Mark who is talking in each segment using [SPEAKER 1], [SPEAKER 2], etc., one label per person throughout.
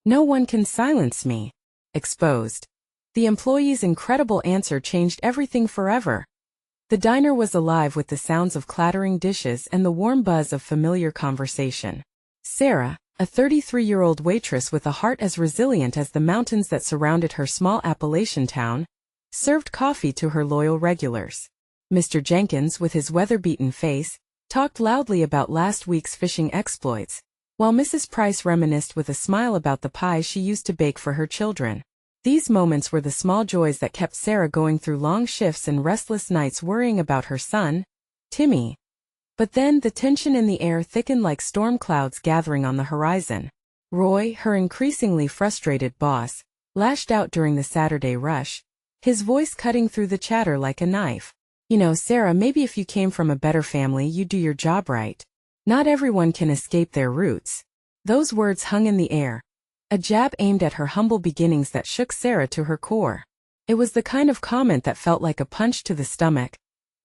[SPEAKER 1] No one can silence me. Exposed. The employee's incredible answer changed everything forever. The diner was alive with the sounds of clattering dishes and the warm buzz of familiar conversation. Sarah, a 33-year-old waitress with a heart as resilient as the mountains that surrounded her small Appalachian town, served coffee to her loyal regulars. Mr. Jenkins, with his weather-beaten face, talked loudly about last week's fishing exploits, while Mrs. Price reminisced with a smile about the pie she used to bake for her children. These moments were the small joys that kept Sarah going through long shifts and restless nights worrying about her son, Timmy. But then the tension in the air thickened like storm clouds gathering on the horizon. Roy, her increasingly frustrated boss, lashed out during the Saturday rush, his voice cutting through the chatter like a knife. You know, Sarah, maybe if you came from a better family you'd do your job right. Not everyone can escape their roots. Those words hung in the air, a jab aimed at her humble beginnings that shook Sarah to her core. It was the kind of comment that felt like a punch to the stomach,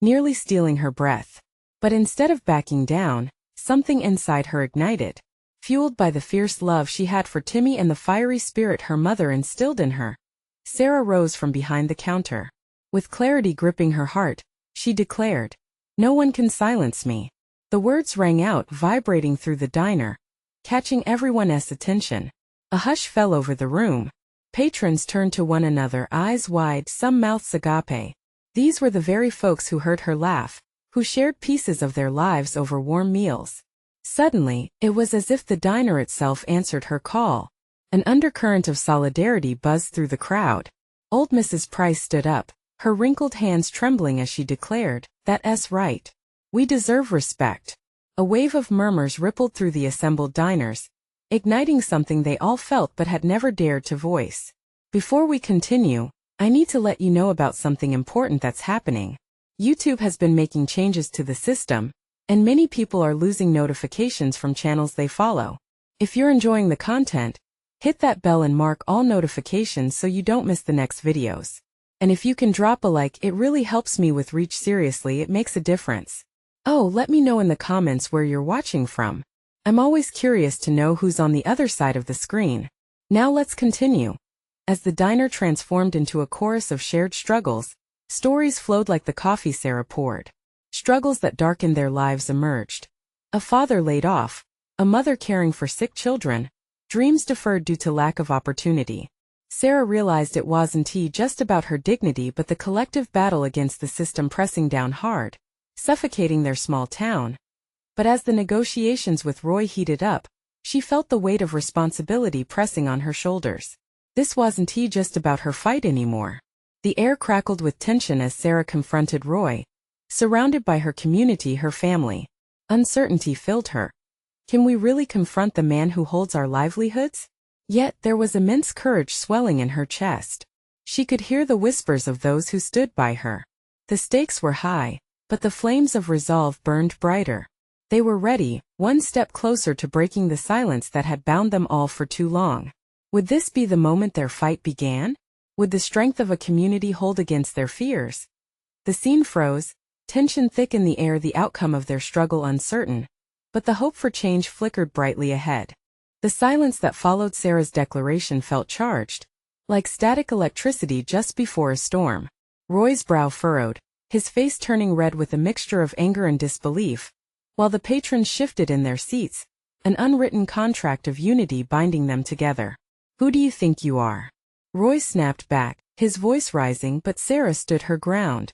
[SPEAKER 1] nearly stealing her breath. But instead of backing down, something inside her ignited. Fueled by the fierce love she had for Timmy and the fiery spirit her mother instilled in her, Sarah rose from behind the counter. With clarity gripping her heart, she declared, "No one can silence me." The words rang out, vibrating through the diner, catching everyone's attention. A hush fell over the room. Patrons turned to one another, eyes wide, some mouths agape. These were the very folks who heard her laugh, who shared pieces of their lives over warm meals. Suddenly, it was as if the diner itself answered her call. An undercurrent of solidarity buzzed through the crowd. Old Mrs. Price stood up, her wrinkled hands trembling as she declared, "That's right. We deserve respect." A wave of murmurs rippled through the assembled diners, igniting something they all felt but had never dared to voice. Before we continue, I need to let you know about something important that's happening. YouTube has been making changes to the system, and many people are losing notifications from channels they follow. If you're enjoying the content, hit that bell and mark all notifications so you don't miss the next videos. And if you can drop a like, it really helps me with reach. Seriously, it makes a difference. Oh, let me know in the comments where you're watching from. I'm always curious to know who's on the other side of the screen. Now let's continue. As the diner transformed into a chorus of shared struggles, stories flowed like the coffee Sarah poured. Struggles that darkened their lives emerged. A father laid off, a mother caring for sick children, dreams deferred due to lack of opportunity. Sarah realized it wasn't just about her dignity but the collective battle against the system pressing down hard, suffocating their small town. But as the negotiations with Roy heated up, she felt the weight of responsibility pressing on her shoulders. This wasn't just about her fight anymore. The air crackled with tension as Sarah confronted Roy, surrounded by her community, her family. Uncertainty filled her. Can we really confront the man who holds our livelihoods? Yet there was immense courage swelling in her chest. She could hear the whispers of those who stood by her. The stakes were high, but the flames of resolve burned brighter. They were ready, one step closer to breaking the silence that had bound them all for too long. Would this be the moment their fight began? Would the strength of a community hold against their fears? The scene froze, tension thick in the air, the outcome of their struggle uncertain. But the hope for change flickered brightly ahead. The silence that followed Sarah's declaration felt charged, like static electricity just before a storm. Roy's brow furrowed, his face turning red with a mixture of anger and disbelief, while the patrons shifted in their seats, an unwritten contract of unity binding them together. "Who do you think you are?" Roy snapped back, his voice rising, but Sarah stood her ground.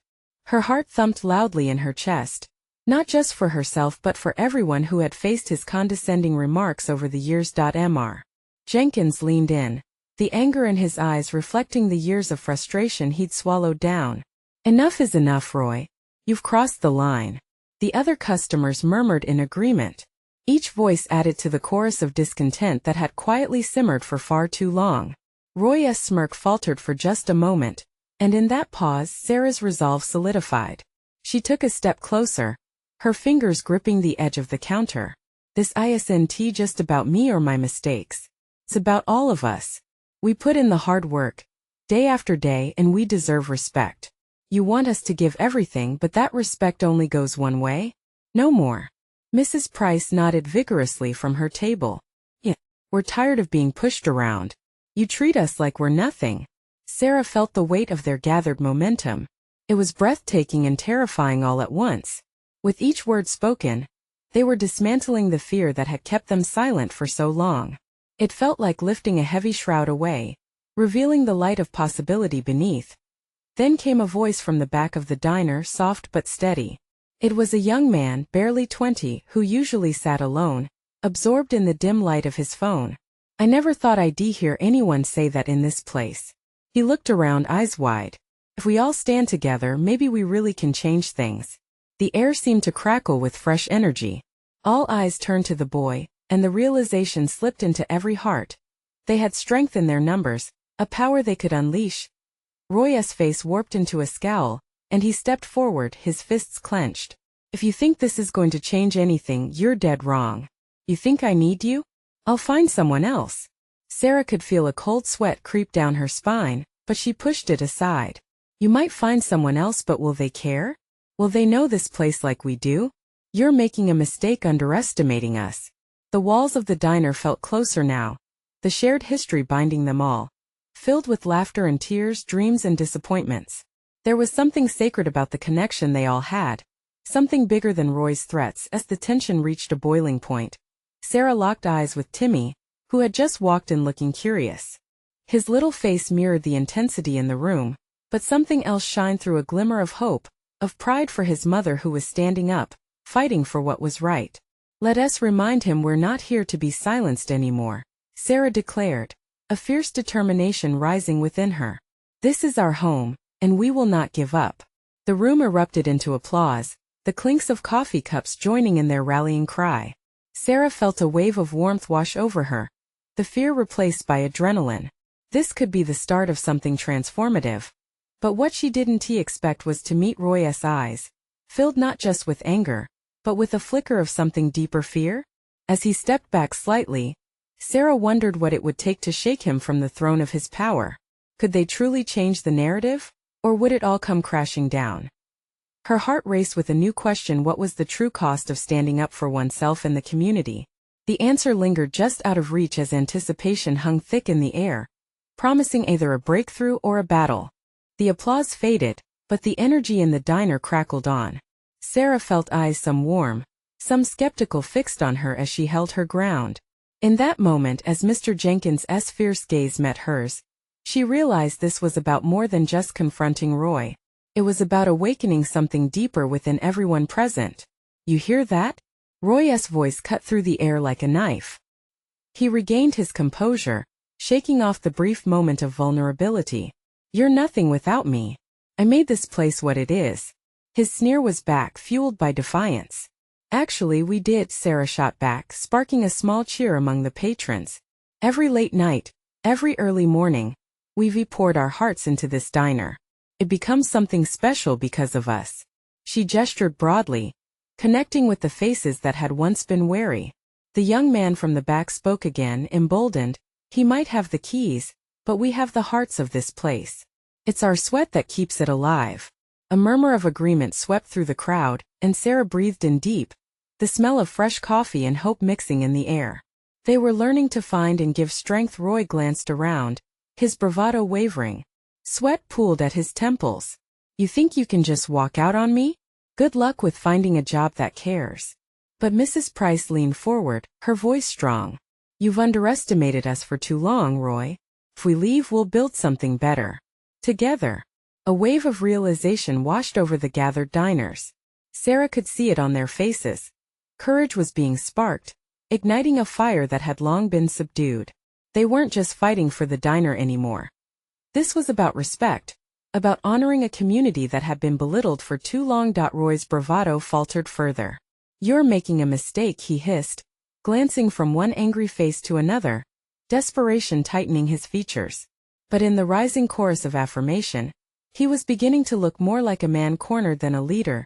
[SPEAKER 1] Her heart thumped loudly in her chest. Not just for herself but for everyone who had faced his condescending remarks over the years. Mr. Jenkins leaned in, the anger in his eyes reflecting the years of frustration he'd swallowed down. "Enough is enough, Roy. You've crossed the line." The other customers murmured in agreement. Each voice added to the chorus of discontent that had quietly simmered for far too long. Roy's smirk faltered for just a moment, and in that pause Sarah's resolve solidified. She took a step closer, her fingers gripping the edge of the counter. "This isn't just about me or my mistakes. It's about all of us. We put in the hard work, day after day, and we deserve respect. You want us to give everything, but that respect only goes one way? No more." Mrs. Price nodded vigorously from her table. "Yeah." We're tired of being pushed around. You treat us like we're nothing. Sarah felt the weight of their gathered momentum. It was breathtaking and terrifying all at once. With each word spoken, they were dismantling the fear that had kept them silent for so long. It felt like lifting a heavy shroud away, revealing the light of possibility beneath. Then came a voice from the back of the diner, soft but steady. It was a young man, barely 20, who usually sat alone, absorbed in the dim light of his phone. I never thought I'd hear anyone say that in this place. He looked around, eyes wide. If we all stand together, maybe we really can change things. The air seemed to crackle with fresh energy. All eyes turned to the boy, and the realization slipped into every heart. They had strength in their numbers, a power they could unleash. Roy's face warped into a scowl, and he stepped forward, his fists clenched. If you think this is going to change anything, you're dead wrong. You think I need you? I'll find someone else. Sarah could feel a cold sweat creep down her spine, but she pushed it aside. You might find someone else, but will they care? Will they know this place like we do? You're making a mistake underestimating us. The walls of the diner felt closer now, the shared history binding them all, filled with laughter and tears, dreams and disappointments. There was something sacred about the connection they all had, something bigger than Roy's threats. As the tension reached a boiling point, Sarah locked eyes with Timmy, who had just walked in looking curious. His little face mirrored the intensity in the room, but something else shined through, a glimmer of hope, of pride for his mother who was standing up, fighting for what was right. Let us remind him we're not here to be silenced anymore, Sarah declared, a fierce determination rising within her. This is our home, and we will not give up. The room erupted into applause, the clinks of coffee cups joining in their rallying cry. Sarah felt a wave of warmth wash over her, the fear replaced by adrenaline. This could be the start of something transformative. But what she didn't expect was to meet Roy's eyes, filled not just with anger, but with a flicker of something deeper, fear. As he stepped back slightly, Sarah wondered what it would take to shake him from the throne of his power. Could they truly change the narrative, or would it all come crashing down? Her heart raced with a new question: what was the true cost of standing up for oneself and the community? The answer lingered just out of reach as anticipation hung thick in the air, promising either a breakthrough or a battle. The applause faded, but the energy in the diner crackled on. Sarah felt eyes, some warm, some skeptical, fixed on her as she held her ground. In that moment, as Mr. Jenkins's fierce gaze met hers, she realized this was about more than just confronting Roy. It was about awakening something deeper within everyone present. You hear that? Roy's voice cut through the air like a knife. He regained his composure, shaking off the brief moment of vulnerability. You're nothing without me. I made this place what it is. His sneer was back, fueled by defiance. Actually, we did, Sarah shot back, sparking a small cheer among the patrons. Every late night, every early morning, we've poured our hearts into this diner. It becomes something special because of us. She gestured broadly, connecting with the faces that had once been wary. The young man from the back spoke again, emboldened. He might have the keys, but we have the hearts of this place. It's our sweat that keeps it alive. A murmur of agreement swept through the crowd, and Sarah breathed in deep, the smell of fresh coffee and hope mixing in the air. They were learning to find and give strength. Roy glanced around, his bravado wavering. Sweat pooled at his temples. You think you can just walk out on me? Good luck with finding a job that cares. But Mrs. Price leaned forward, her voice strong. You've underestimated us for too long, Roy. If we leave, we'll build something better. Together. A wave of realization washed over the gathered diners. Sarah could see it on their faces. Courage was being sparked, igniting a fire that had long been subdued. They weren't just fighting for the diner anymore. This was about respect, about honoring a community that had been belittled for too long. Roy's bravado faltered further. You're making a mistake, he hissed, glancing from one angry face to another, desperation tightening his features. But in the rising chorus of affirmation, he was beginning to look more like a man cornered than a leader.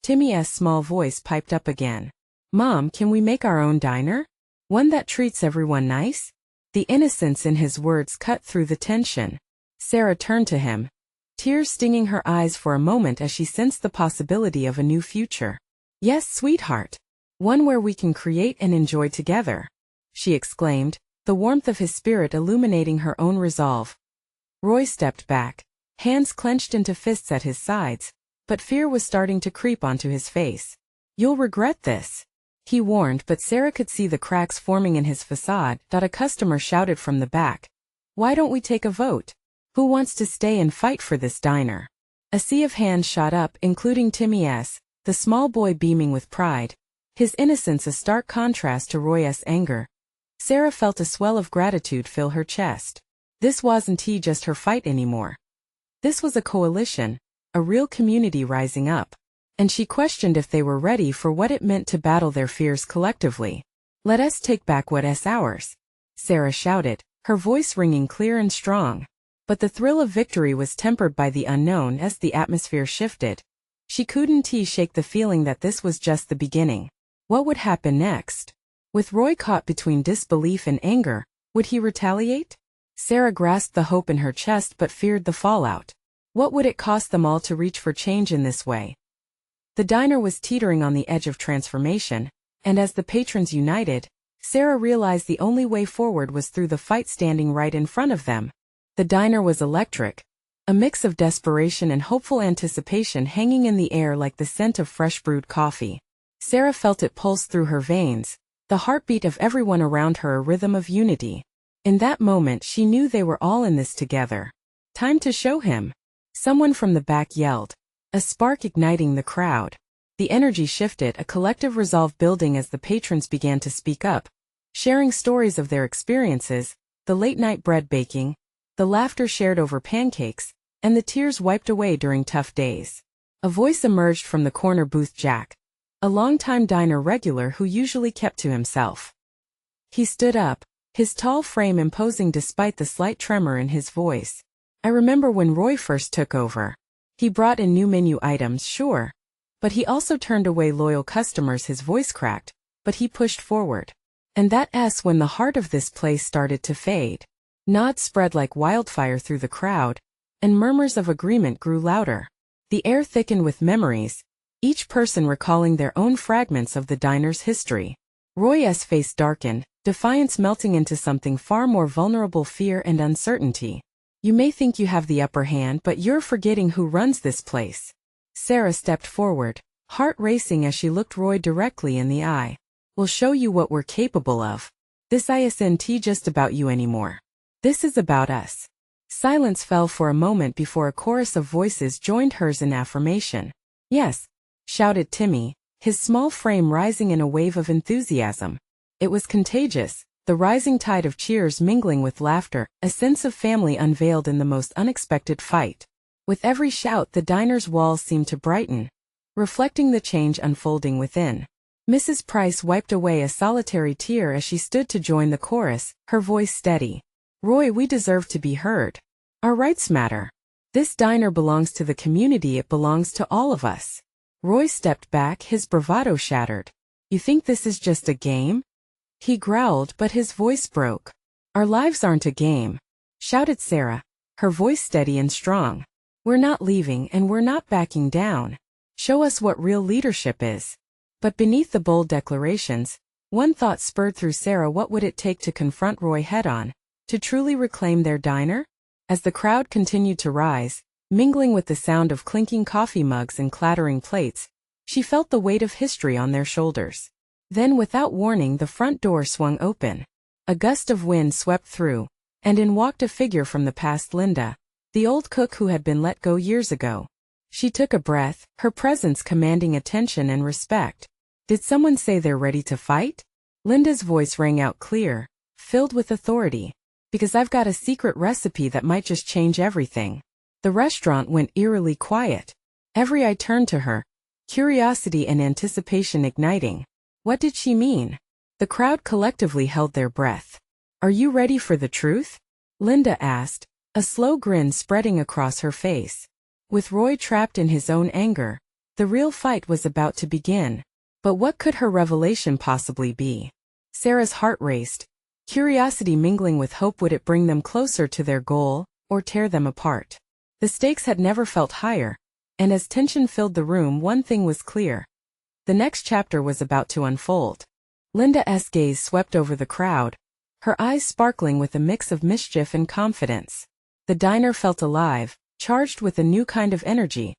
[SPEAKER 1] Timmy's small voice piped up again. Mom, can we make our own diner? One that treats everyone nice? The innocence in his words cut through the tension. Sarah turned to him, tears stinging her eyes for a moment as she sensed the possibility of a new future. Yes, sweetheart. One where we can create and enjoy together, she exclaimed, the warmth of his spirit illuminating her own resolve. Roy stepped back, hands clenched into fists at his sides, but fear was starting to creep onto his face. "You'll regret this," he warned, but Sarah could see the cracks forming in his facade. A customer shouted from the back, "Why don't we take a vote? Who wants to stay and fight for this diner?" A sea of hands shot up, including Timmy S., the small boy beaming with pride, his innocence a stark contrast to Roy's anger. Sarah felt a swell of gratitude fill her chest. This wasn't just her fight anymore. This was a coalition, a real community rising up, and she questioned if they were ready for what it meant to battle their fears collectively. "Let us take back what's ours," Sarah shouted, her voice ringing clear and strong. But the thrill of victory was tempered by the unknown as the atmosphere shifted. She couldn't shake the feeling that this was just the beginning. What would happen next? With Roy caught between disbelief and anger, would he retaliate? Sarah grasped the hope in her chest but feared the fallout. What would it cost them all to reach for change in this way? The diner was teetering on the edge of transformation, and as the patrons united, Sarah realized the only way forward was through the fight standing right in front of them. The diner was electric, a mix of desperation and hopeful anticipation hanging in the air like the scent of fresh brewed coffee. Sarah felt it pulse through her veins, the heartbeat of everyone around her a rhythm of unity. In that moment she knew they were all in this together. "Time to show him," someone from the back yelled, a spark igniting the crowd. The energy shifted, a collective resolve building as the patrons began to speak up, sharing stories of their experiences, the late-night bread baking, the laughter shared over pancakes, and the tears wiped away during tough days. A voice emerged from the corner booth. Jack, a longtime diner regular who usually kept to himself. He stood up, his tall frame imposing despite the slight tremor in his voice. "I remember when Roy first took over. He brought in new menu items, sure. But he also turned away loyal customers." His voice cracked, but he pushed forward. "And that's when the heart of this place started to fade." Nods spread like wildfire through the crowd, and murmurs of agreement grew louder. The air thickened with memories, each person recalling their own fragments of the diner's history. Roy's face darkened, defiance melting into something far more vulnerable: fear and uncertainty. "You may think you have the upper hand, but you're forgetting who runs this place." Sarah stepped forward, heart racing as she looked Roy directly in the eye. "We'll show you what we're capable of. This isn't just about you anymore. This is about us." Silence fell for a moment before a chorus of voices joined hers in affirmation. "Yes," shouted Timmy, his small frame rising in a wave of enthusiasm. It was contagious, the rising tide of cheers mingling with laughter, a sense of family unveiled in the most unexpected fight. With every shout the diner's walls seemed to brighten, reflecting the change unfolding within. Mrs. Price wiped away a solitary tear as she stood to join the chorus, her voice steady. "Roy, we deserve to be heard. Our rights matter. This diner belongs to the community, it belongs to all of us." Roy stepped back, his bravado shattered. "You think this is just a game?" he growled, but his voice broke. "Our lives aren't a game," shouted Sarah, her voice steady and strong. "We're not leaving and we're not backing down. Show us what real leadership is." But beneath the bold declarations, one thought spurred through Sarah: what would it take to confront Roy head-on? To truly reclaim their diner? As the crowd continued to rise, mingling with the sound of clinking coffee mugs and clattering plates, she felt the weight of history on their shoulders. Then without warning the front door swung open. A gust of wind swept through, and in walked a figure from the past: Linda, the old cook who had been let go years ago. She took a breath, her presence commanding attention and respect. "Did someone say they're ready to fight?" Linda's voice rang out clear, filled with authority. "Because I've got a secret recipe that might just change everything." The restaurant went eerily quiet. Every eye turned to her, curiosity and anticipation igniting. What did she mean? The crowd collectively held their breath. "Are you ready for the truth?" Linda asked, a slow grin spreading across her face. With Roy trapped in his own anger, the real fight was about to begin. But what could her revelation possibly be? Sarah's heart raced, curiosity mingling with hope. Would it bring them closer to their goal, or tear them apart? The stakes had never felt higher, and as tension filled the room one thing was clear. The next chapter was about to unfold. Linda's gaze swept over the crowd, her eyes sparkling with a mix of mischief and confidence. The diner felt alive, charged with a new kind of energy,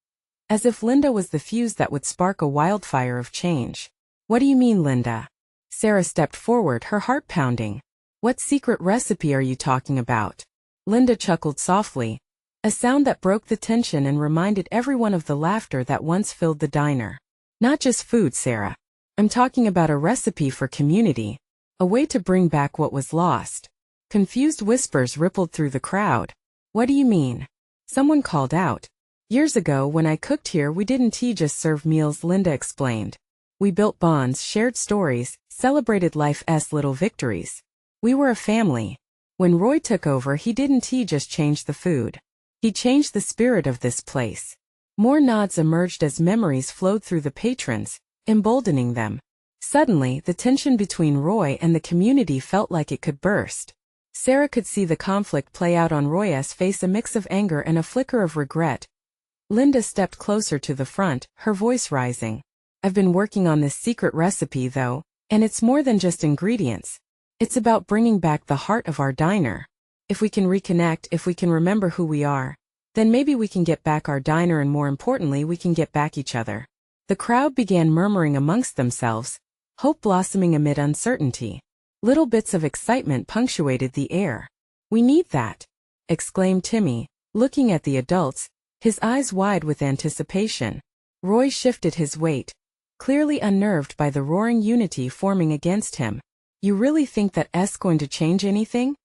[SPEAKER 1] as if Linda was the fuse that would spark a wildfire of change. What do you mean, Linda? Sarah stepped forward, her heart pounding. What secret recipe are you talking about? Linda chuckled softly, a sound that broke the tension and reminded everyone of the laughter that once filled the diner. Not just food, Sarah. I'm talking about a recipe for community, a way to bring back what was lost. Confused whispers rippled through the crowd. What do you mean? Someone called out. Years ago, when I cooked here, we didn't just serve meals, Linda explained. We built bonds, shared stories, celebrated life's little victories. We were a family. When Roy took over, he didn't just change the food. He changed the spirit of this place. More nods emerged as memories flowed through the patrons, emboldening them. Suddenly, the tension between Roy and the community felt like it could burst. Sarah could see the conflict play out on Roy's face, a mix of anger and a flicker of regret. Linda stepped closer to the front, her voice rising. I've been working on this secret recipe though, and it's more than just ingredients. It's about bringing back the heart of our diner. If we can reconnect, if we can remember who we are, then maybe we can get back our diner, and more importantly, we can get back each other. The crowd began murmuring amongst themselves, hope blossoming amid uncertainty. Little bits of excitement punctuated the air. We need that, exclaimed Timmy, looking at the adults, his eyes wide with anticipation. Roy shifted his weight, clearly unnerved by the roaring unity forming against him. You really think that's going to change anything?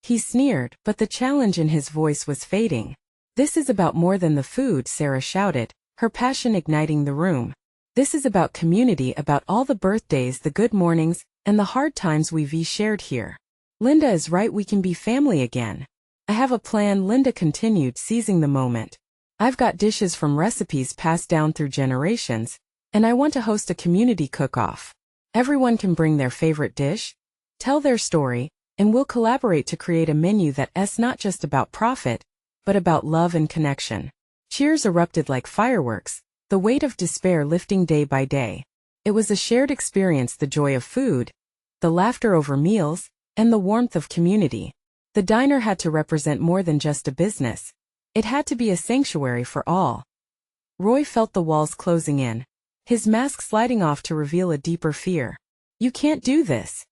[SPEAKER 1] He sneered, but the challenge in his voice was fading. This is about more than the food, Sarah shouted, her passion igniting the room. This is about community, about all the birthdays, the good mornings, and the hard times we've shared here. Linda is right, we can be family again. I have a plan, Linda continued, seizing the moment. I've got dishes from recipes passed down through generations, and I want to host a community cook-off. Everyone can bring their favorite dish, tell their story, and we'll collaborate to create a menu that's not just about profit, but about love and connection. Cheers erupted like fireworks, the weight of despair lifting day by day. It was a shared experience, the joy of food, the laughter over meals, and the warmth of community. The diner had to represent more than just a business. It had to be a sanctuary for all. Roy felt the walls closing in, his mask sliding off to reveal a deeper fear. You can't do this,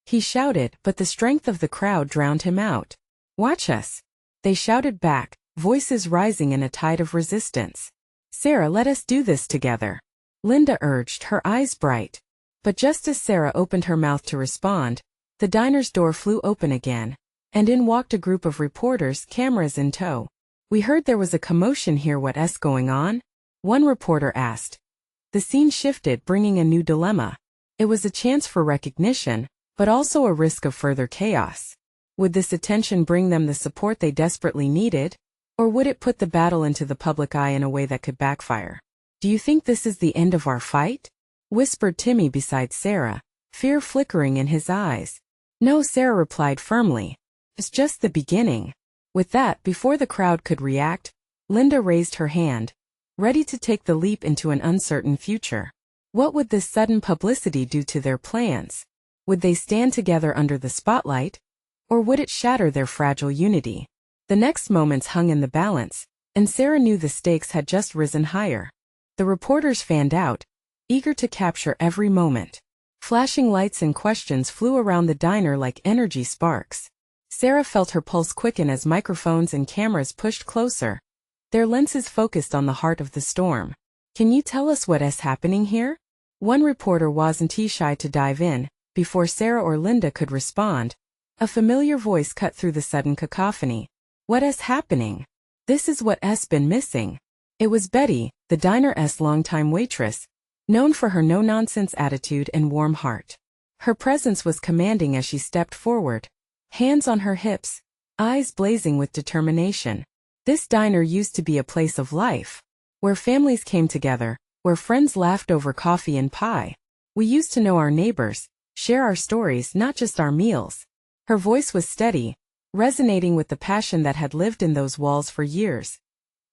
[SPEAKER 1] he shouted, but the strength of the crowd drowned him out. Watch us, they shouted back, voices rising in a tide of resistance. Sarah, let us do this together, Linda urged, her eyes bright. But just as Sarah opened her mouth to respond, the diner's door flew open again, and in walked a group of reporters, cameras in tow. We heard there was a commotion here, what's going on? One reporter asked. The scene shifted, bringing a new dilemma. It was a chance for recognition, but also a risk of further chaos. Would this attention bring them the support they desperately needed? Or would it put the battle into the public eye in a way that could backfire? Do you think this is the end of our fight? Whispered Timmy beside Sarah, fear flickering in his eyes. No, Sarah replied firmly. It's just the beginning. With that, before the crowd could react, Linda raised her hand, ready to take the leap into an uncertain future. What would this sudden publicity do to their plans? Would they stand together under the spotlight? Or would it shatter their fragile unity? The next moments hung in the balance, and Sarah knew the stakes had just risen higher. The reporters fanned out, eager to capture every moment. Flashing lights and questions flew around the diner like energy sparks. Sarah felt her pulse quicken as microphones and cameras pushed closer, their lenses focused on the heart of the storm. Can you tell us what's happening here? One reporter wasn't shy to dive in. Before Sarah or Linda could respond, a familiar voice cut through the sudden cacophony. What's happening? This is what's been missing. It was Betty, the diner's longtime waitress, known for her no-nonsense attitude and warm heart. Her presence was commanding as she stepped forward, hands on her hips, eyes blazing with determination. This diner used to be a place of life, where families came together, where friends laughed over coffee and pie. We used to know our neighbors, share our stories, not just our meals. Her voice was steady, resonating with the passion that had lived in those walls for years.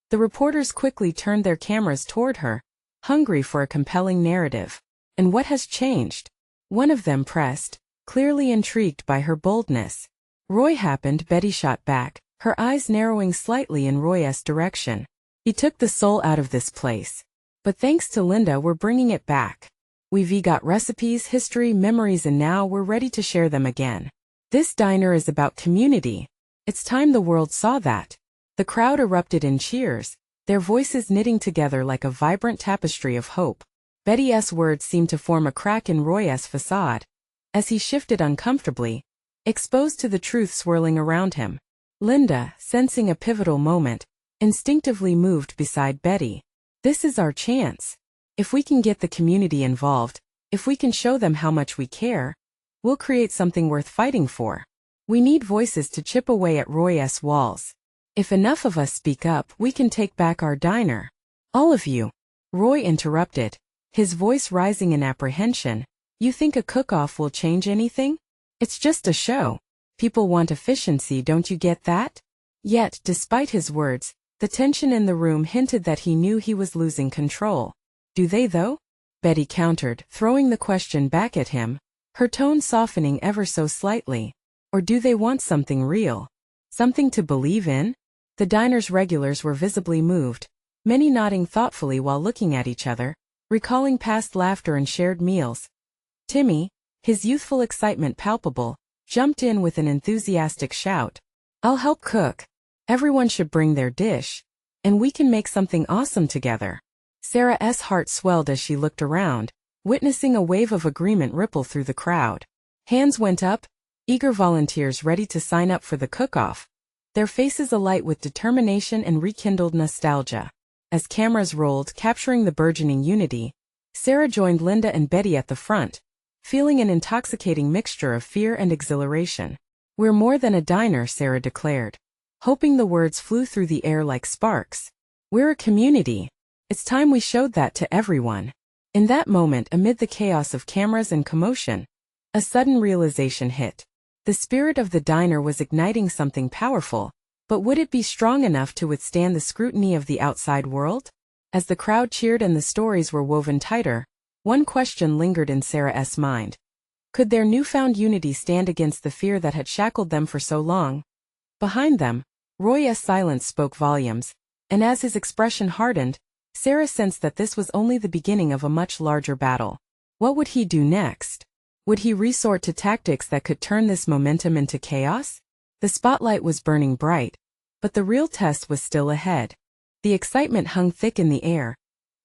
[SPEAKER 1] The reporters quickly turned their cameras toward her, hungry for a compelling narrative. And what has changed? One of them pressed, clearly intrigued by her boldness. Roy happened, Betty shot back, her eyes narrowing slightly in Roy's direction. He took the soul out of this place. But thanks to Linda, we're bringing it back. We've got recipes, history, memories, and now we're ready to share them again. This diner is about community. It's time the world saw that. The crowd erupted in cheers, their voices knitting together like a vibrant tapestry of hope. Betty's words seemed to form a crack in Roy's facade, as he shifted uncomfortably, exposed to the truth swirling around him. Linda, sensing a pivotal moment, instinctively moved beside Betty. This is our chance. If we can get the community involved, if we can show them how much we care, we'll create something worth fighting for. We need voices to chip away at Roy's walls. If enough of us speak up, we can take back our diner. All of you. Roy interrupted, his voice rising in apprehension. You think a cook-off will change anything? It's just a show. People want efficiency, don't you get that? Yet, despite his words, the tension in the room hinted that he knew he was losing control. Do they though? Betty countered, throwing the question back at him, her tone softening ever so slightly. Or do they want something real? Something to believe in? The diner's regulars were visibly moved, many nodding thoughtfully while looking at each other, recalling past laughter and shared meals. Timmy, his youthful excitement palpable, jumped in with an enthusiastic shout. I'll help cook. Everyone should bring their dish, and we can make something awesome together. Sarah's heart swelled as she looked around, witnessing a wave of agreement ripple through the crowd. Hands went up, eager volunteers ready to sign up for the cook-off, their faces alight with determination and rekindled nostalgia. As cameras rolled, capturing the burgeoning unity, Sarah joined Linda and Betty at the front, feeling an intoxicating mixture of fear and exhilaration. We're more than a diner, Sarah declared, hoping the words flew through the air like sparks. We're a community. It's time we showed that to everyone. In that moment, amid the chaos of cameras and commotion, a sudden realization hit. The spirit of the diner was igniting something powerful, but would it be strong enough to withstand the scrutiny of the outside world? As the crowd cheered and the stories were woven tighter, one question lingered in Sarah's mind. Could their newfound unity stand against the fear that had shackled them for so long? Behind them, Roy's silence spoke volumes, and as his expression hardened, Sarah sensed that this was only the beginning of a much larger battle. What would he do next? Would he resort to tactics that could turn this momentum into chaos? The spotlight was burning bright, but the real test was still ahead. The excitement hung thick in the air,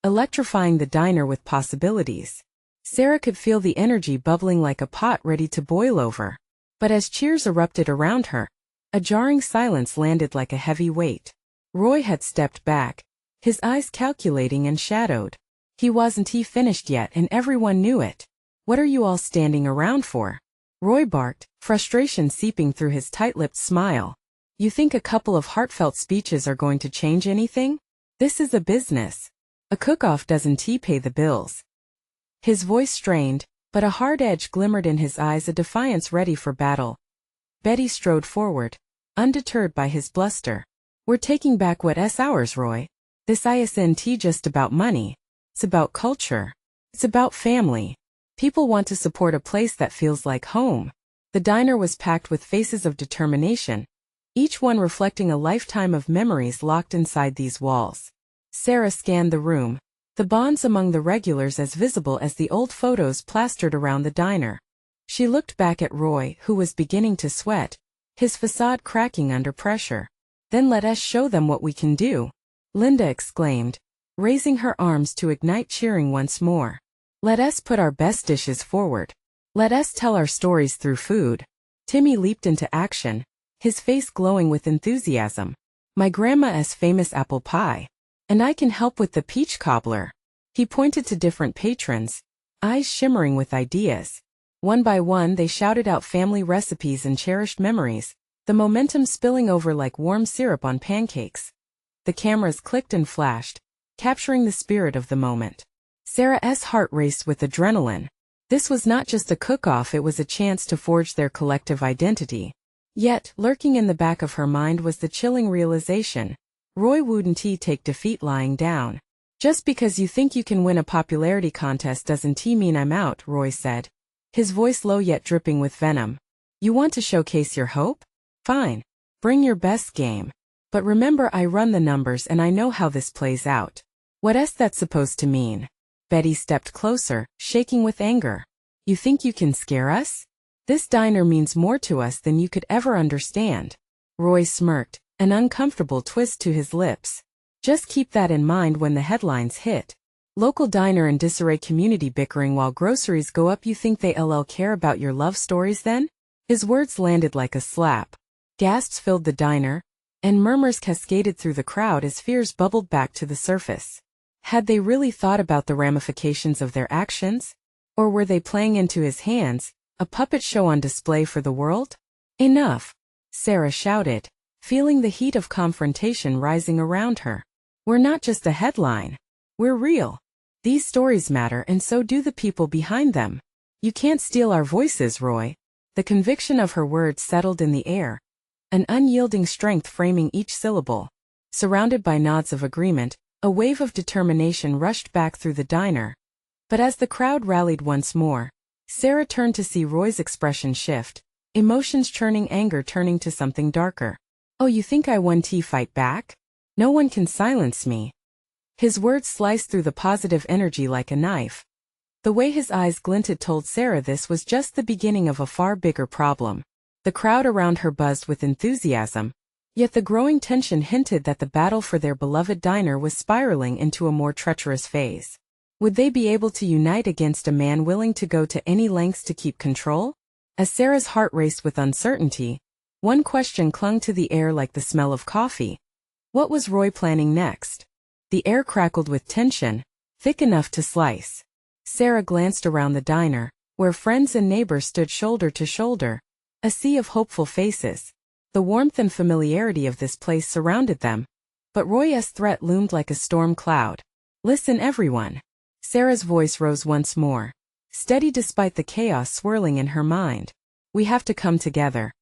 [SPEAKER 1] electrifying the diner with possibilities. Sarah could feel the energy bubbling like a pot ready to boil over. But as cheers erupted around her, a jarring silence landed like a heavy weight. Roy had stepped back, his eyes calculating and shadowed. He wasn't finished yet, and everyone knew it. What are you all standing around for? Roy barked, frustration seeping through his tight-lipped smile. You think a couple of heartfelt speeches are going to change anything? This is a business. A cook-off doesn't pay the bills. His voice strained, but a hard edge glimmered in his eyes, a defiance ready for battle. Betty strode forward, undeterred by his bluster. We're taking back what's ours, Roy. This isn't just about money. It's about culture. It's about family. People want to support a place that feels like home. The diner was packed with faces of determination, each one reflecting a lifetime of memories locked inside these walls. Sarah scanned the room, the bonds among the regulars as visible as the old photos plastered around the diner. She looked back at Roy, who was beginning to sweat, his facade cracking under pressure. Then let us show them what we can do, Linda exclaimed, raising her arms to ignite cheering once more. Let us put our best dishes forward. Let us tell our stories through food. Timmy leaped into action, his face glowing with enthusiasm. My grandma's famous apple pie. And I can help with the peach cobbler. He pointed to different patrons, eyes shimmering with ideas. One by one they shouted out family recipes and cherished memories, the momentum spilling over like warm syrup on pancakes. The cameras clicked and flashed, capturing the spirit of the moment. Sarah's heart raced with adrenaline. This was not just a cook-off, it was a chance to forge their collective identity. Yet, lurking in the back of her mind was the chilling realization. Roy wouldn't take defeat lying down. Just because you think you can win a popularity contest doesn't mean I'm out, Roy said, his voice low yet dripping with venom. You want to showcase your hope? Fine. Bring your best game. But remember, I run the numbers and I know how this plays out. What's that supposed to mean? Betty stepped closer, shaking with anger. You think you can scare us? This diner means more to us than you could ever understand. Roy smirked, an uncomfortable twist to his lips. Just keep that in mind when the headlines hit. Local diner in disarray, community bickering while groceries go up. You think they care about your love stories then? His words landed like a slap. Gasps filled the diner, and murmurs cascaded through the crowd as fears bubbled back to the surface. Had they really thought about the ramifications of their actions? Or were they playing into his hands, a puppet show on display for the world? Enough! Sarah shouted, feeling the heat of confrontation rising around her. We're not just a headline. We're real. These stories matter, and so do the people behind them. You can't steal our voices, Roy. The conviction of her words settled in the air, an unyielding strength framing each syllable. Surrounded by nods of agreement, a wave of determination rushed back through the diner. But as the crowd rallied once more, Sarah turned to see Roy's expression shift, emotions churning, anger turning to something darker. Oh, you think I won? Fight back? No one can silence me. His words sliced through the positive energy like a knife. The way his eyes glinted told Sarah this was just the beginning of a far bigger problem. The crowd around her buzzed with enthusiasm, yet the growing tension hinted that the battle for their beloved diner was spiraling into a more treacherous phase. Would they be able to unite against a man willing to go to any lengths to keep control? As Sarah's heart raced with uncertainty, one question clung to the air like the smell of coffee. What was Roy planning next? The air crackled with tension, thick enough to slice. Sarah glanced around the diner, where friends and neighbors stood shoulder to shoulder, a sea of hopeful faces. The warmth and familiarity of this place surrounded them, but Roy's threat loomed like a storm cloud. Listen, everyone. Sarah's voice rose once more, steady despite the chaos swirling in her mind. We have to come together.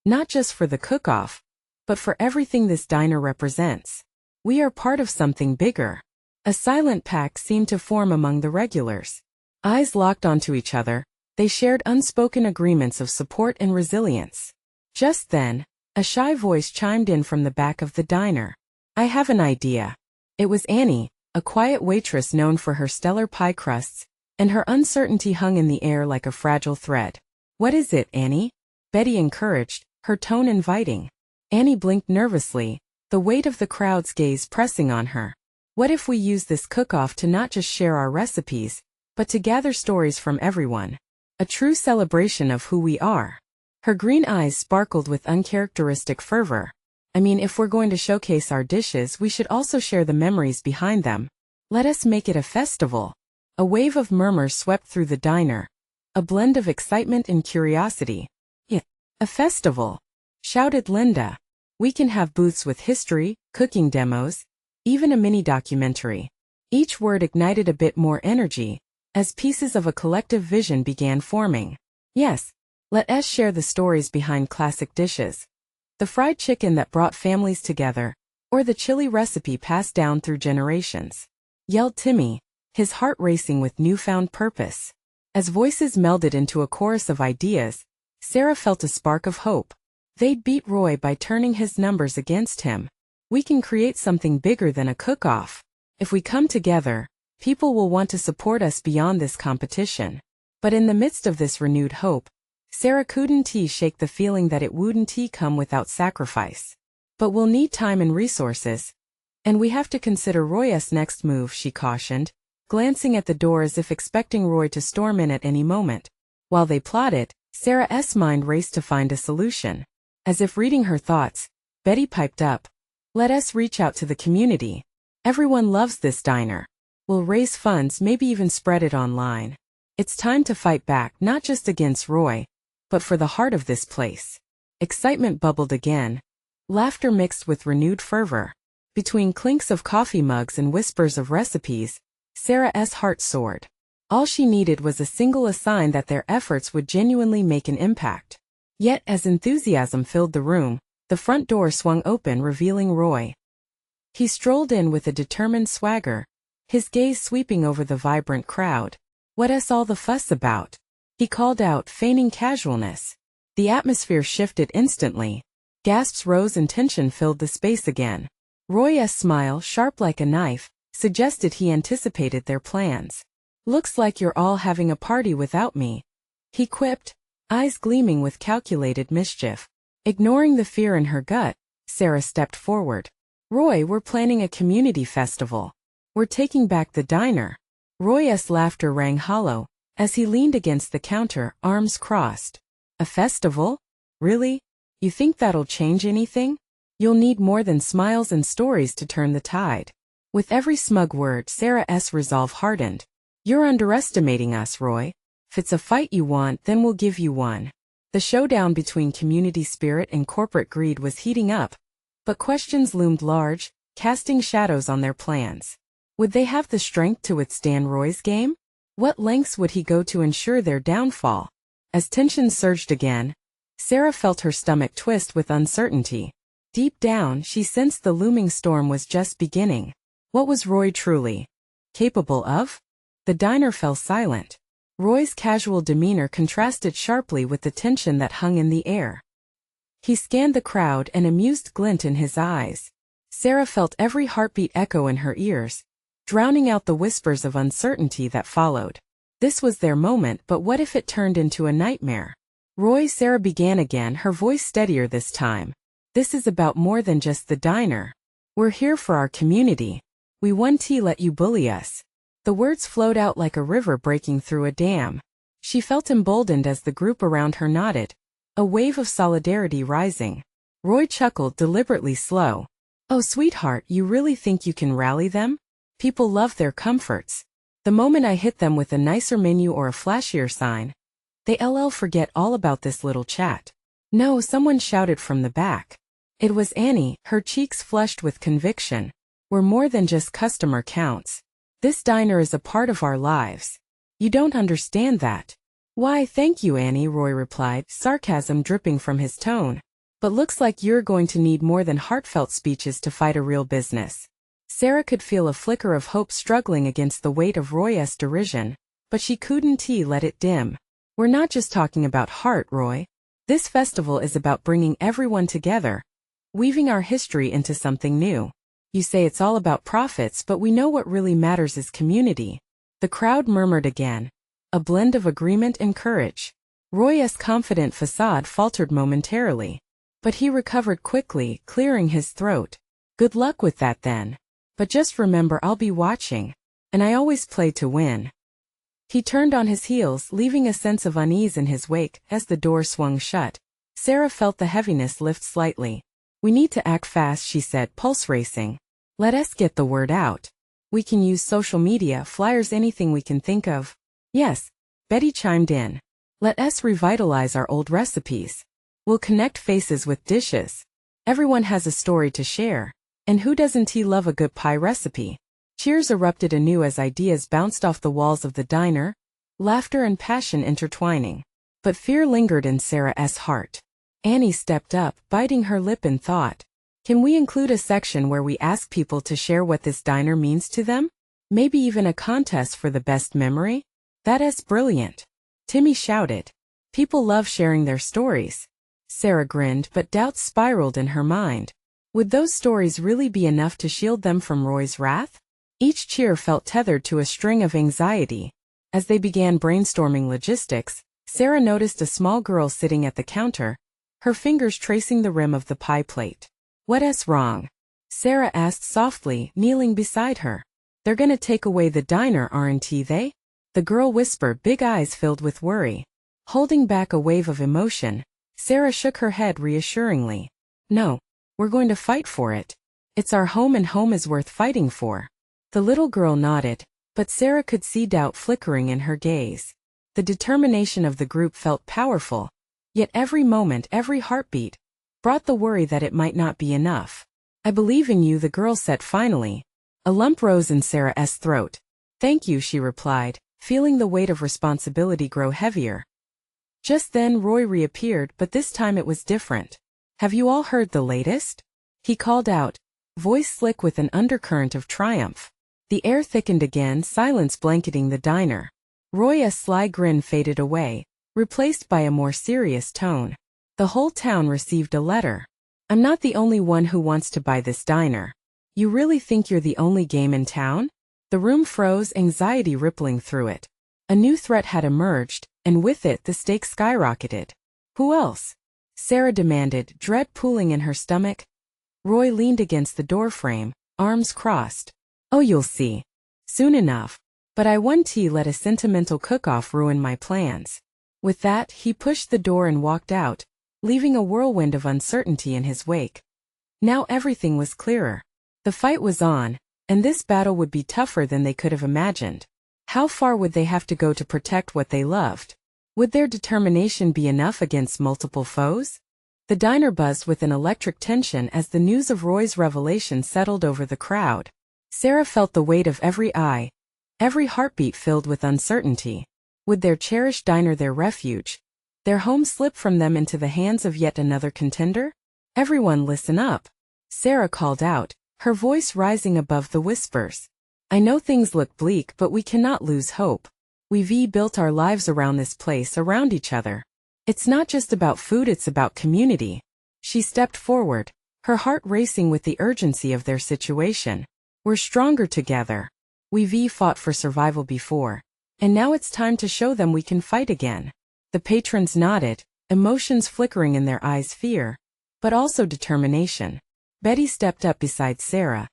[SPEAKER 1] Not just for the cook-off, but for everything this diner represents. We are part of something bigger. A silent pact seemed to form among the regulars. Eyes locked onto each other, they shared unspoken agreements of support and resilience. Just then, a shy voice chimed in from the back of the diner. I have an idea. It was Annie, a quiet waitress known for her stellar pie crusts, and her uncertainty hung in the air like a fragile thread. What is it, Annie? Betty encouraged, her tone inviting. Annie blinked nervously, the weight of the crowd's gaze pressing on her. What if we use this cook-off to not just share our recipes, but to gather stories from everyone? A true celebration of who we are. Her green eyes sparkled with uncharacteristic fervor. I mean, if we're going to showcase our dishes, we should also share the memories behind them. Let us make it a festival. A wave of murmurs swept through the diner, a blend of excitement and curiosity. Yeah, a festival, shouted Linda. We can have booths with history, cooking demos, even a mini documentary. Each word ignited a bit more energy, as pieces of a collective vision began forming. Yes, let us share the stories behind classic dishes. The fried chicken that brought families together, or the chili recipe passed down through generations. Yelled Timmy, his heart racing with newfound purpose. As voices melded into a chorus of ideas, Sarah felt a spark of hope. They'd beat Roy by turning his numbers against him. We can create something bigger than a cook-off. If we come together, people will want to support us beyond this competition. But in the midst of this renewed hope, Sarah couldn't shake the feeling that it wouldn't come without sacrifice. But we'll need time and resources. And we have to consider Roy's next move, she cautioned, glancing at the door as if expecting Roy to storm in at any moment. While they plotted, Sarah's mind raced to find a solution. As if reading her thoughts, Betty piped up. Let us reach out to the community. Everyone loves this diner. We'll raise funds, maybe even spread it online. It's time to fight back, not just against Roy, but for the heart of this place. Excitement bubbled again. Laughter mixed with renewed fervor. Between clinks of coffee mugs and whispers of recipes, Sarah's heart soared. All she needed was a single sign that their efforts would genuinely make an impact. Yet as enthusiasm filled the room, the front door swung open, revealing Roy. He strolled in with a determined swagger, his gaze sweeping over the vibrant crowd. What's all the fuss about? he called out, feigning casualness. The atmosphere shifted instantly. Gasps rose and tension filled the space again. Roy's smile, sharp like a knife, suggested he anticipated their plans. "Looks like you're all having a party without me," he quipped, eyes gleaming with calculated mischief. Ignoring the fear in her gut, Sarah stepped forward. "Roy, we're planning a community festival. We're taking back the diner." Roy's laughter rang hollow, as he leaned against the counter, arms crossed. "A festival? Really? You think that'll change anything? You'll need more than smiles and stories to turn the tide." With every smug word, Sarah's resolve hardened. "You're underestimating us, Roy. If it's a fight you want, then we'll give you one." The showdown between community spirit and corporate greed was heating up, but questions loomed large, casting shadows on their plans. Would they have the strength to withstand Roy's game? What lengths would he go to ensure their downfall? As tension surged again, Sarah felt her stomach twist with uncertainty. Deep down, she sensed the looming storm was just beginning. What was Roy truly capable of? The diner fell silent. Roy's casual demeanor contrasted sharply with the tension that hung in the air. He scanned the crowd, an amused glint in his eyes. Sarah felt every heartbeat echo in her ears, drowning out the whispers of uncertainty that followed. This was their moment, but what if it turned into a nightmare? "Roy," Sarah began again, her voice steadier this time. "This is about more than just the diner. We're here for our community. We won't let you bully us." The words flowed out like a river breaking through a dam. She felt emboldened as the group around her nodded, a wave of solidarity rising. Roy chuckled, deliberately slow. "Oh, sweetheart, you really think you can rally them? People love their comforts. The moment I hit them with a nicer menu or a flashier sign, they'll forget all about this little chat." "No," someone shouted from the back. It was Annie, her cheeks flushed with conviction. "We're more than just customer counts. This diner is a part of our lives. You don't understand that." "Why, thank you, Annie," Roy replied, sarcasm dripping from his tone. "But looks like you're going to need more than heartfelt speeches to fight a real business." Sarah could feel a flicker of hope struggling against the weight of Roy's derision, but she couldn't let it dim. "We're not just talking about heart, Roy. This festival is about bringing everyone together, weaving our history into something new. You say it's all about profits, but we know what really matters is community." The crowd murmured again, a blend of agreement and courage. Roy's confident facade faltered momentarily, but he recovered quickly, clearing his throat. "Good luck with that then. But just remember, I'll be watching, and I always play to win." He turned on his heels, leaving a sense of unease in his wake. As the door swung shut, Sarah felt the heaviness lift slightly. "We need to act fast," she said, pulse racing. "Let us get the word out. We can use social media, flyers, anything we can think of." "Yes," Betty chimed in. "Let us revitalize our old recipes. We'll connect faces with dishes. Everyone has a story to share. And who doesn't love a good pie recipe?" Cheers erupted anew as ideas bounced off the walls of the diner, laughter and passion intertwining. But fear lingered in Sarah's heart. Annie stepped up, biting her lip in thought. "Can we include a section where we ask people to share what this diner means to them? Maybe even a contest for the best memory?" "That is brilliant," Timmy shouted. "People love sharing their stories." Sarah grinned, but doubts spiraled in her mind. Would those stories really be enough to shield them from Roy's wrath? Each cheer felt tethered to a string of anxiety. As they began brainstorming logistics, Sarah noticed a small girl sitting at the counter, her fingers tracing the rim of the pie plate. "What's wrong?" Sarah asked softly, kneeling beside her. "They're gonna take away the diner, aren't they?" The girl whispered, big eyes filled with worry. Holding back a wave of emotion, Sarah shook her head reassuringly. "No, we're going to fight for it. It's our home, and home is worth fighting for." The little girl nodded, but Sarah could see doubt flickering in her gaze. The determination of the group felt powerful, yet every moment, every heartbeat, brought the worry that it might not be enough. "I believe in you," the girl said finally. A lump rose in Sarah's throat. "Thank you," she replied, feeling the weight of responsibility grow heavier. Just then Roy reappeared, but this time it was different. "Have you all heard the latest?" he called out, voice slick with an undercurrent of triumph. The air thickened again, silence blanketing the diner. Roy's sly grin faded away, replaced by a more serious tone. The whole town received a letter. I'm not the only one who wants to buy this diner. You really think you're the only game in town? The room froze, anxiety rippling through it. A new threat had emerged, and with it the stakes skyrocketed. Who else? Sarah demanded, dread pooling in her stomach. Roy leaned against the doorframe, arms crossed. Oh, you'll see. Soon enough. But I won't let a sentimental cook-off ruin my plans. With that, he pushed the door and walked out, leaving a whirlwind of uncertainty in his wake. Now everything was clearer. The fight was on, and this battle would be tougher than they could have imagined. How far would they have to go to protect what they loved? Would their determination be enough against multiple foes? The diner buzzed with an electric tension as the news of Roy's revelation settled over the crowd. Sarah felt the weight of every eye, every heartbeat filled with uncertainty. Would their cherished diner, their refuge, their home, slip from them into the hands of yet another contender? Everyone listen up. Sarah called out, her voice rising above the whispers. I know things look bleak, but we cannot lose hope. We've built our lives around this place, around each other. It's not just about food, it's about community. She stepped forward, her heart racing with the urgency of their situation. We're stronger together. We've fought for survival before. And now it's time to show them we can fight again. The patrons nodded, emotions flickering in their eyes, fear, but also determination. Betty stepped up beside Sarah,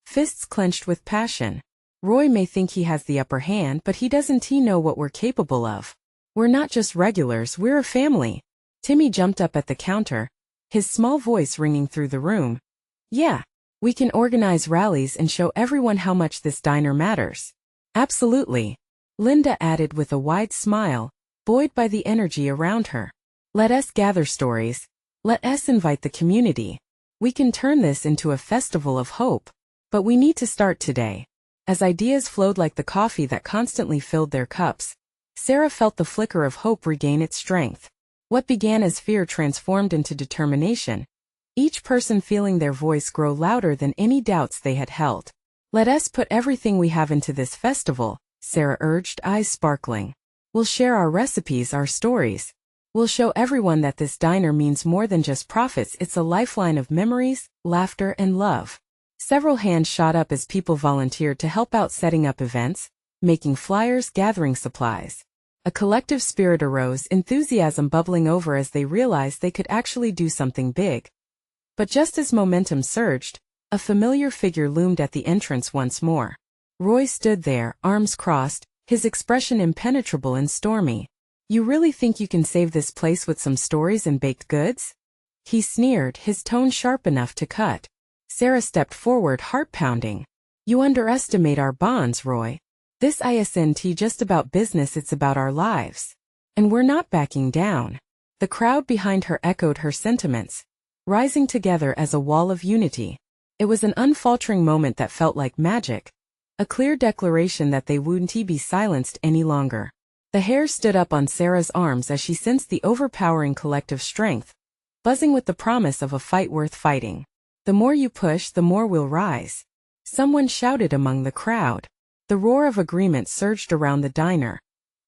[SPEAKER 1] fists clenched with passion. Roy may think he has the upper hand, but he doesn't know what we're capable of. We're not just regulars, we're a family. Timmy jumped up at the counter, his small voice ringing through the room. Yeah, we can organize rallies and show everyone how much this diner matters. Absolutely. Linda added with a wide smile, buoyed by the energy around her. Let us gather stories. Let us invite the community. We can turn this into a festival of hope. But we need to start today. As ideas flowed like the coffee that constantly filled their cups, Sarah felt the flicker of hope regain its strength. What began as fear transformed into determination, each person feeling their voice grow louder than any doubts they had held. Let us put everything we have into this festival, Sarah urged, eyes sparkling. We'll share our recipes, our stories. We'll show everyone that this diner means more than just profits, it's a lifeline of memories, laughter, and love. Several hands shot up as people volunteered to help out, setting up events, making flyers, gathering supplies. A collective spirit arose, enthusiasm bubbling over as they realized they could actually do something big. But just as momentum surged, a familiar figure loomed at the entrance once more. Roy stood there, arms crossed, his expression impenetrable and stormy. You really think you can save this place with some stories and baked goods? He sneered, his tone sharp enough to cut. Sarah stepped forward, heart pounding. You underestimate our bonds, Roy. This isn't just about business, it's about our lives. And we're not backing down. The crowd behind her echoed her sentiments, rising together as a wall of unity. It was an unfaltering moment that felt like magic, a clear declaration that they wouldn't be silenced any longer. The hair stood up on Sarah's arms as she sensed the overpowering collective strength, buzzing with the promise of a fight worth fighting. The more you push, the more we'll rise. Someone shouted among the crowd. The roar of agreement surged around the diner,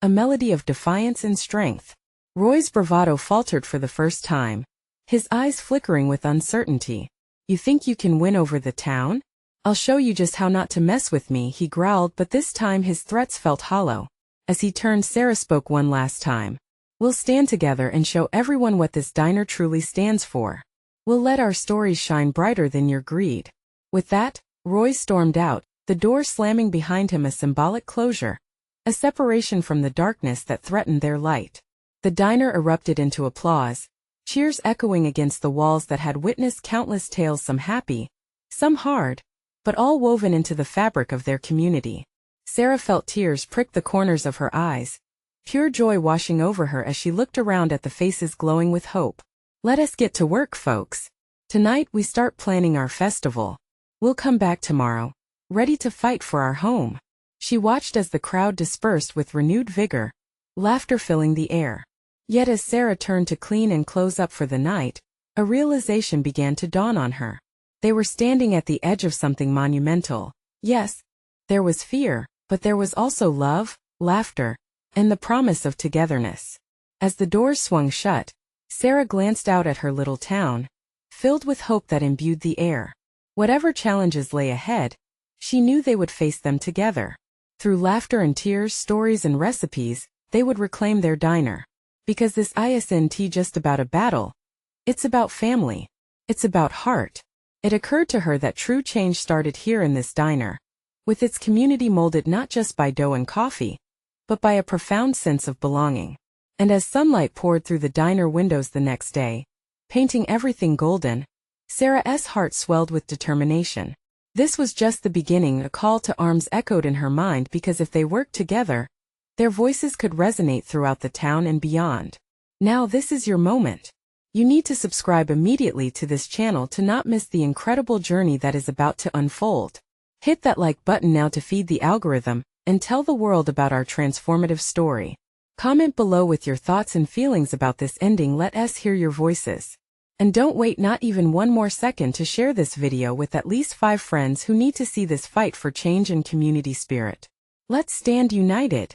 [SPEAKER 1] a melody of defiance and strength. Roy's bravado faltered for the first time, his eyes flickering with uncertainty. You think you can win over the town? I'll show you just how not to mess with me, he growled, but this time his threats felt hollow. As he turned, Sarah spoke one last time. We'll stand together and show everyone what this diner truly stands for. We'll let our stories shine brighter than your greed. With that, Roy stormed out, the door slamming behind him, a symbolic closure, a separation from the darkness that threatened their light. The diner erupted into applause, cheers echoing against the walls that had witnessed countless tales, some happy, some hard, but all woven into the fabric of their community. Sarah felt tears prick the corners of her eyes, pure joy washing over her as she looked around at the faces glowing with hope. Let us get to work, folks. Tonight we start planning our festival. We'll come back tomorrow, ready to fight for our home. She watched as the crowd dispersed with renewed vigor, laughter filling the air. Yet as Sarah turned to clean and close up for the night, a realization began to dawn on her. They were standing at the edge of something monumental. Yes, there was fear, but there was also love, laughter, and the promise of togetherness. As the doors swung shut, Sarah glanced out at her little town, filled with hope that imbued the air. Whatever challenges lay ahead, she knew they would face them together. Through laughter and tears, stories and recipes, they would reclaim their diner. Because this isn't just about a battle. It's about family. It's about heart. It occurred to her that true change started here in this diner, with its community molded not just by dough and coffee, but by a profound sense of belonging. And as sunlight poured through the diner windows the next day, painting everything golden, Sarah's heart swelled with determination. This was just the beginning. A call to arms echoed in her mind, because if they worked together, their voices could resonate throughout the town and beyond. Now this is your moment. You need to subscribe immediately to this channel to not miss the incredible journey that is about to unfold. Hit that like button now to feed the algorithm, and tell the world about our transformative story. Comment below with your thoughts and feelings about this ending. Let us hear your voices. And don't wait not even one more second to share this video with at least 5 friends who need to see this fight for change and community spirit. Let's stand united.